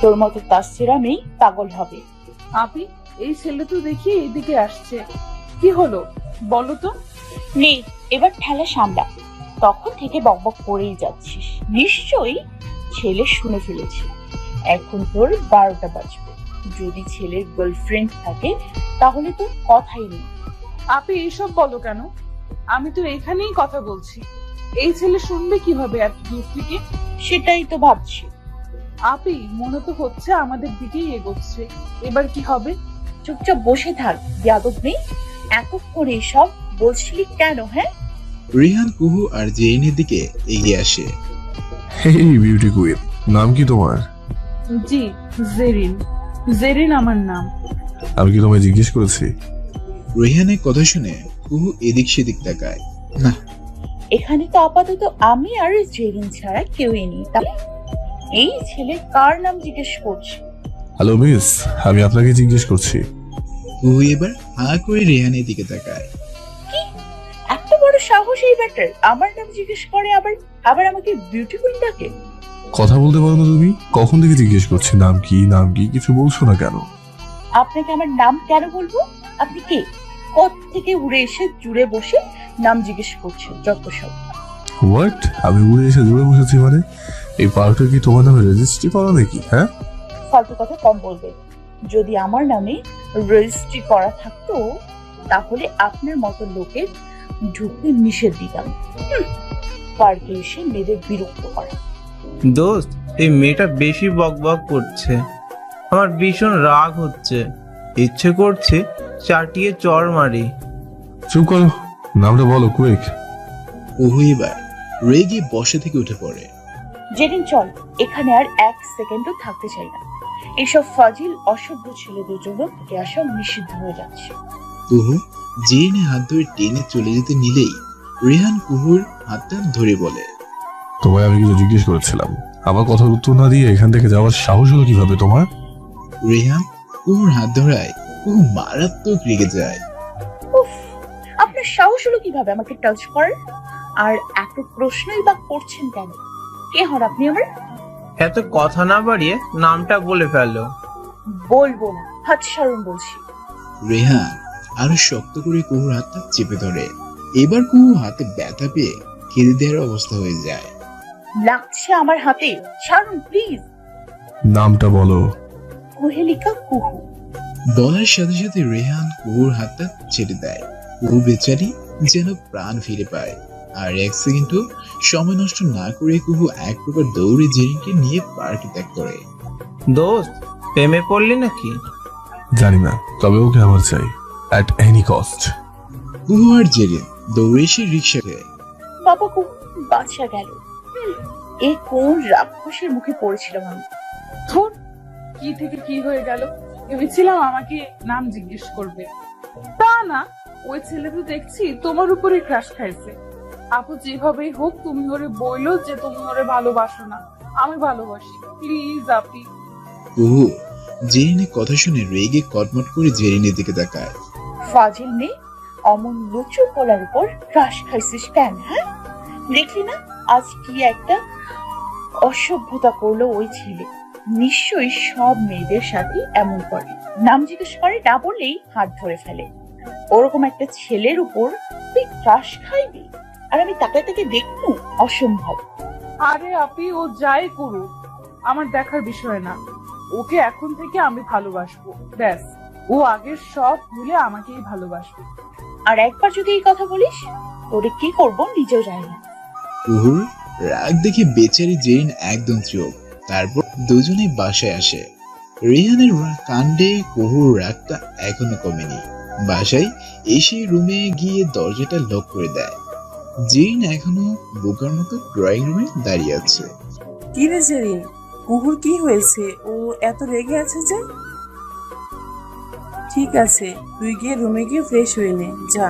তোর মতো তাসছিরা মেয়ে পাগল হবে। আপি, এই ছেলে তো দেখি এদিকে আসছে, কি হলো বলো তো? নে এবার ঠেলা সামলা, তখন থেকে বকবক করেই যাচ্ছিস, নিশ্চয়ই ছেলে শুনে ফেলেছে। এখন তোর 12টা বাজবে, যদি ছেলের গার্লফ্রেন্ড থাকে তাহলে তোর কথাই নেই। আপি এইসব বলো কেন? আমি তো এখানেই কথা বলছি, এই ছেলে শুনবে কিভাবে এত দূর থেকে? সেটাই তো ভাবছি। আপি মনে তো হচ্ছে আমাদের দিকেই এগোচ্ছে, এবার কি হবে? চুপচাপ বসে থাক যাদব নেই, এতক্ষণ এসব বলছিলি কেন? হ্যাঁ, রিহান, কুহু আর জেরিনের দিকে এগিয়ে আসে। হেই বিউটি কুইন, নাম কি তোমার? জি, জেরিন। জেরিন আমার নাম। আমি কি তোমায় জিজ্ঞেস করেছি? রিহানের কথা শুনে কুহু এদিক সেদিক তাকায়। না, এখানে তো আপাতত আমি আর জেরিন ছাড়া কেউই নেই, তাই এই ছেলে কার নাম জিজ্ঞেস করছে? হ্যালো মিস, আমি আপনাকে জিজ্ঞেস করছি। কুহু এবার হা করে রিহানের দিকে তাকায়। এত বড় সাহস এই ব্যাটার, আমার নাম জিজ্ঞেস করে, আবার আবার আমাকে বিউটি কুইন ডাকে। কথা বলতে পারো না তুমি? কখন থেকে জিজ্ঞেস করছি নাম কি নাম কি, কিছু বলছো না কেন? আপনাকে আমার নাম কেন বলবো? আপনি কে? থেকে উড়ে এসে জুড়ে বসে নাম জিজ্ঞেস করছেন? যত সব। হোয়াট? আমি উড়ে এসে জুড়ে বসেছি মানে? এই পার্কটা কি তোমার নামে রেজিস্ট্রি করা নাকি? হ্যাঁ, ফালতু কথা কম বলবেন। যদি আমার নামে রেজিস্ট্রি করা থাকতো তাহলে আপনার মতো লোকের ঢুকতে নিষেধ দিতাম। পার্কে এসে মেয়েদের বিরক্ত করা। দোস্ত, এই মেয়েটা বেশি বকবক করছে, আমার ভীষণ রাগ হচ্ছে, ইচ্ছে করছে চাটিয়ে চড় মারি। চুপ করো, নামটা বলো কুইক। কুহু এবার রেগে বসে থেকে উঠে পড়ে। জেরিন চল, এখানে আর এক সেকেন্ডও থাকতে চাই না। এইসব ফাজিল অসভ্য ছেলেদের জন্য থেকে আসা নিষিদ্ধ হয়ে যাচ্ছে। কুহু জেরিনের হাত ধরে টেনে চলে যেতে নিলেই রিহান কুহুর হাতটা ধরে বলে, তোমায় আমি কিছু জিজ্ঞেস করেছিলাম, আমার কথার উত্তর না দিয়ে এখান থেকে যাওয়ার সাহস হলো কিভাবে তোমার? রিহান কুহুর হাত ধরায় কুহু মারাত্মক রেগে যায়। উফ, আপনার সাহস হলো কিভাবে আমাকে টাচ করার? আর এত প্রশ্নই বা করছেন কেন? কে হন আপনি আমার? এত কথা না বাড়িয়ে নামটা বলে ফেলো। বলবো না, হাত সারুন বলছি। রেহান আরো শক্ত করে কুহুর হাতটা চেপে ধরে। এবার কুহু হাতে ব্যথা পেয়ে কেঁদে দেওয়ার অবস্থা হয়ে যায়। লাগছে আমার হাতে, ছাড়ুন প্লিজ। নামটা বলো। কুহেলিকা কুহু। বলার সাথে সাথে রেহান কুহুর হাতটা ছেড়ে দেয়। কুহু বেচারি যেন প্রাণ ফিরে পায়। আর এক সেকেন্ডও সময় নষ্ট না করে কুহু এক প্রকার দৌড়ে জেরিনকে নিয়ে পার্কে ত্যাগ করে। দোস্ত, প্রেমে পড়লি নাকি? জানি না, তবে ওকে আমার চাই, অ্যাট এনি কস্ট। কুহু আর জেরিন দৌড়ে এসে রিক্সাকে। বাবা কুহু বাঁচা গেল। এই কোন রাক্ষসের মুখে পড়েছিলাম আমি। ধুর, কি থেকে কি হয়ে গেল, ভেবেছিলাম আমাকে নাম জিজ্ঞেস করবে, তা না, ওই ছেলে তো দেখছি তোমার উপরে ক্রাশ খাইছে। আপু যেভাবেই হোক তুমি ওরে বইলো যে তুমি ওরে ভালোবাসো না, আমি ভালোবাসি, প্লিজ আপি। কুহু জেরিনের কথা শুনে রেগে কটমট করে জেরিনের দিকে তাকায়। ফাজিল মেয়ে, অমন লুচু পোলার উপর ক্রাশ খাইছিস কেন? হ্যাঁ, দেখলি না আজ কি একটা অসভ্যতা করলো ওই ছেলে। নিশ্চয়ই সব মেয়েদের সাথে এমন করে, নাম জিজ্ঞেস করে না বললেই হাত ধরে ফেলে। ওরকম একটা ছেলের উপর তুই ক্রাশ খাইবি আর আমি তাকে তাকে দেখবো? অসম্ভব। আরে আপি, ও যাই করুক আমার দেখার বিষয় না, ওকে এখন থেকে আমি ভালোবাসবো, ব্যাস। ও আগের সব ভুলে আমাকেই ভালোবাসবে। আর একবার যদি এই কথা বলিস তোরে কি করবো নিজেও জানি না। কুহুর রাগ দেখে বেচারি জেরিন একদম চোখ। তারপর দুজনে বাসায় আসে। রিহানের কাণ্ডে কুহুর রাগটা এখনো কমেনি। বাসায় এসে রুমে গিয়ে দরজাটা লক করে দেয়। জেরিন এখনো বোকার মতো ড্রয়িং রুমে দাঁড়িয়ে আছে। কি রে জেরিন, কুহুর কি হয়েছে? ও এত রেগে আছে যে? ঠিক আছে, তুই গিয়ে রুমে গিয়ে ফ্রেশ হয়ে নে, যা।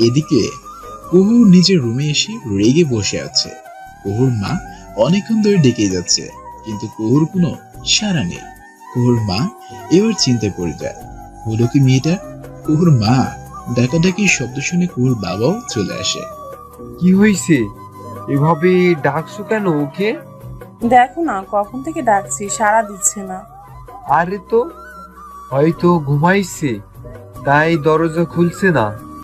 এদিকে কুহু নিজের রুমে এসে রেগে বসে আছে। কুহুর মা অনেকক্ষণ ধরে ডেকে যাচ্ছে, কিন্তু কুহুর কোনো সাড়া নেই। কুহুর মা এবার চিন্তায় পড়ে যায়, হলো কি মেয়েটা? কুহুর মা ডাকাডাকি শব্দ শুনে কুহুর বাবাও চলে আসে। কি হয়েছে? এভাবে ডাকছো কেন ওকে? দেখো না কখন থেকে ডাকছি, সাড়া দিচ্ছে না। আরে তো হয়তো ঘুমাইছে, তাই দরজা খুলছে না।